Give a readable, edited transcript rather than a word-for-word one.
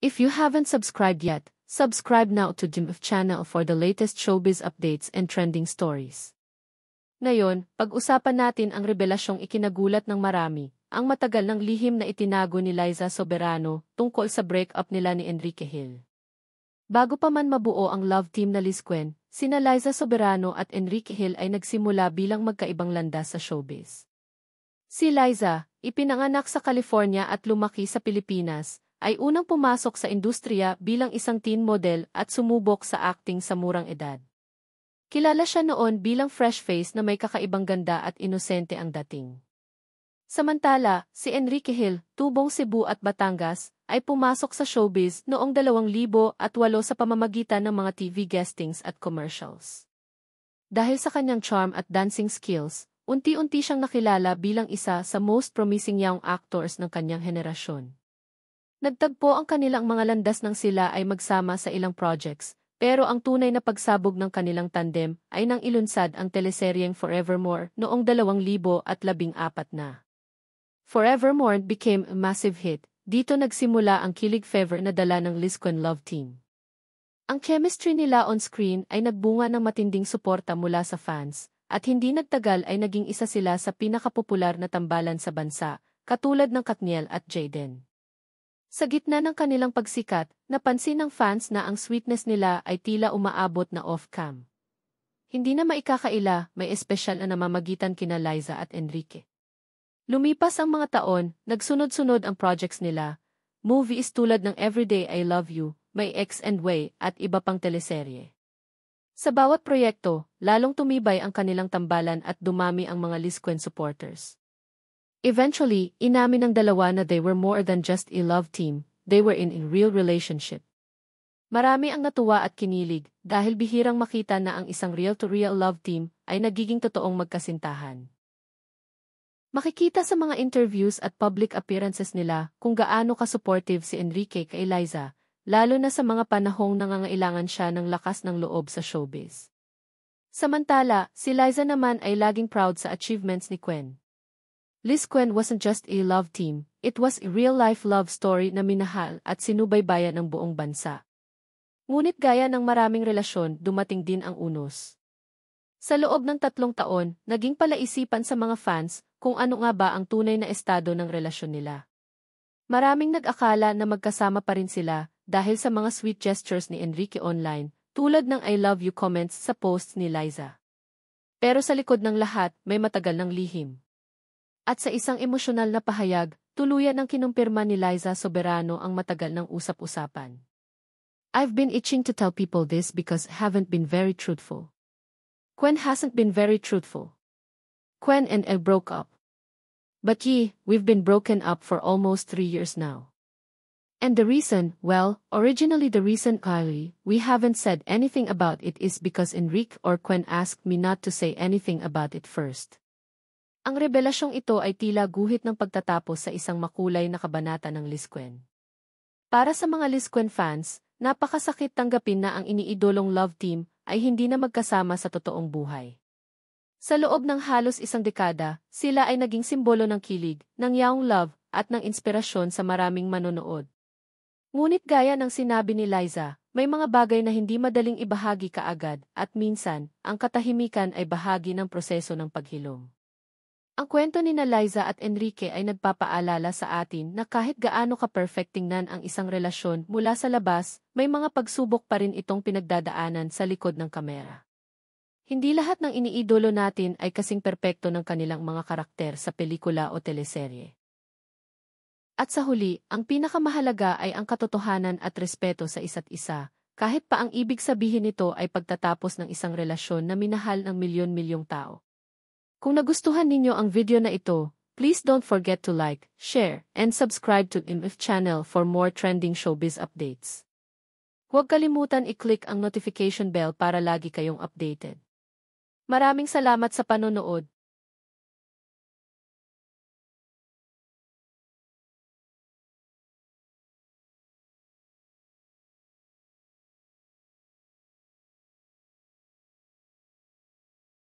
If you haven't subscribed yet, subscribe now to GMF channel for the latest showbiz updates and trending stories. Ngayon, pag-usapan natin ang revelasyong ikinagulat ng marami, ang matagal ng lihim na itinago ni Liza Soberano tungkol sa breakup nila ni Enrique Hill. Bago pa man mabuo ang love team na Lisquen, sina Liza Soberano at Enrique Hill ay nagsimula bilang magkaibang landas sa showbiz. Si Liza, ipinanganak sa California at lumaki sa Pilipinas, ay unang pumasok sa industriya bilang isang teen model at sumubok sa acting sa murang edad. Kilala siya noon bilang fresh face na may kakaibang ganda at inosente ang dating. Samantala, si Enrique Hill, tubong Cebu at Batangas, ay pumasok sa showbiz noong 2008 sa pamamagitan ng mga TV guestings at commercials. Dahil sa kanyang charm at dancing skills, unti-unti siyang nakilala bilang isa sa most promising young actors ng kanyang henerasyon. Nagtagpo ang kanilang mga landas nang sila ay magsama sa ilang projects, pero ang tunay na pagsabog ng kanilang tandem ay nang ilunsad ang teleseryeng Forevermore noong 2014 na. Forevermore became a massive hit, dito nagsimula ang kilig fever na dala ng Lisquen love team. Ang chemistry nila on screen ay nagbunga ng matinding suporta mula sa fans, at hindi nagtagal ay naging isa sila sa pinakapopular na tambalan sa bansa, katulad ng Katniel at Jaden. Sa gitna ng kanilang pagsikat, napansin ng fans na ang sweetness nila ay tila umaabot na off-cam. Hindi na maikakaila, may espesyal na namamagitan kina Liza at Enrique. Lumipas ang mga taon, nagsunod-sunod ang projects nila, movies tulad ng Everyday I Love You, My Ex and Way, at iba pang teleserye. Sa bawat proyekto, lalong tumibay ang kanilang tambalan at dumami ang mga Lisquen supporters. Eventually, inamin ng dalawa na they were more than just a love team, they were in a real relationship. Marami ang natuwa at kinilig dahil bihirang makita na ang isang real-to-real love team ay nagiging totoong magkasintahan. Makikita sa mga interviews at public appearances nila kung gaano ka-supportive si Enrique kay Liza, lalo na sa mga panahong nangangailangan siya ng lakas ng loob sa showbiz. Samantala, si Liza naman ay laging proud sa achievements ni Quen. Lisquen wasn't just a love team, it was a real-life love story na minahal at sinubaybayan ng buong bansa. Ngunit gaya ng maraming relasyon, dumating din ang unos. Sa loob ng 3 taon, naging palaisipan sa mga fans kung ano nga ba ang tunay na estado ng relasyon nila. Maraming nag-akala na magkasama pa rin sila dahil sa mga sweet gestures ni Enrique online, tulad ng I love you comments sa posts ni Liza. Pero sa likod ng lahat, may matagal ng lihim. At sa isang emosyonal na pahayag, tuluyan ang kinumpirma ni Liza Soberano ang matagal ng usap-usapan. I've been itching to tell people this because haven't been very truthful. Quen hasn't been very truthful. Quen and I broke up. But we've been broken up for almost 3 years now. And the reason, well, originally the reason we haven't said anything about it is because Enrique or Quen asked me not to say anything about it first. Ang rebelasyong ito ay tila guhit ng pagtatapos sa isang makulay na kabanata ng Lisquen. Para sa mga Lisquen fans, napakasakit tanggapin na ang iniidolong love team ay hindi na magkasama sa totoong buhay. Sa loob ng halos isang dekada, sila ay naging simbolo ng kilig, ng young love, at ng inspirasyon sa maraming manonood. Ngunit gaya ng sinabi ni Liza, may mga bagay na hindi madaling ibahagi kaagad at minsan, ang katahimikan ay bahagi ng proseso ng paghilom. Ang kwento ni Liza at Enrique ay nagpapaalala sa atin na kahit gaano ka-perfect tingnan ang isang relasyon mula sa labas, may mga pagsubok pa rin itong pinagdadaanan sa likod ng kamera. Hindi lahat ng iniidolo natin ay kasing perpekto ng kanilang mga karakter sa pelikula o teleserye. At sa huli, ang pinakamahalaga ay ang katotohanan at respeto sa isa't isa, kahit pa ang ibig sabihin nito ay pagtatapos ng isang relasyon na minahal ng milyon-milyong tao. Kung nagustuhan ninyo ang video na ito, please don't forget to like, share, and subscribe to GMF channel for more trending showbiz updates. Huwag kalimutan i-click ang notification bell para lagi kayong updated. Maraming salamat sa panonood.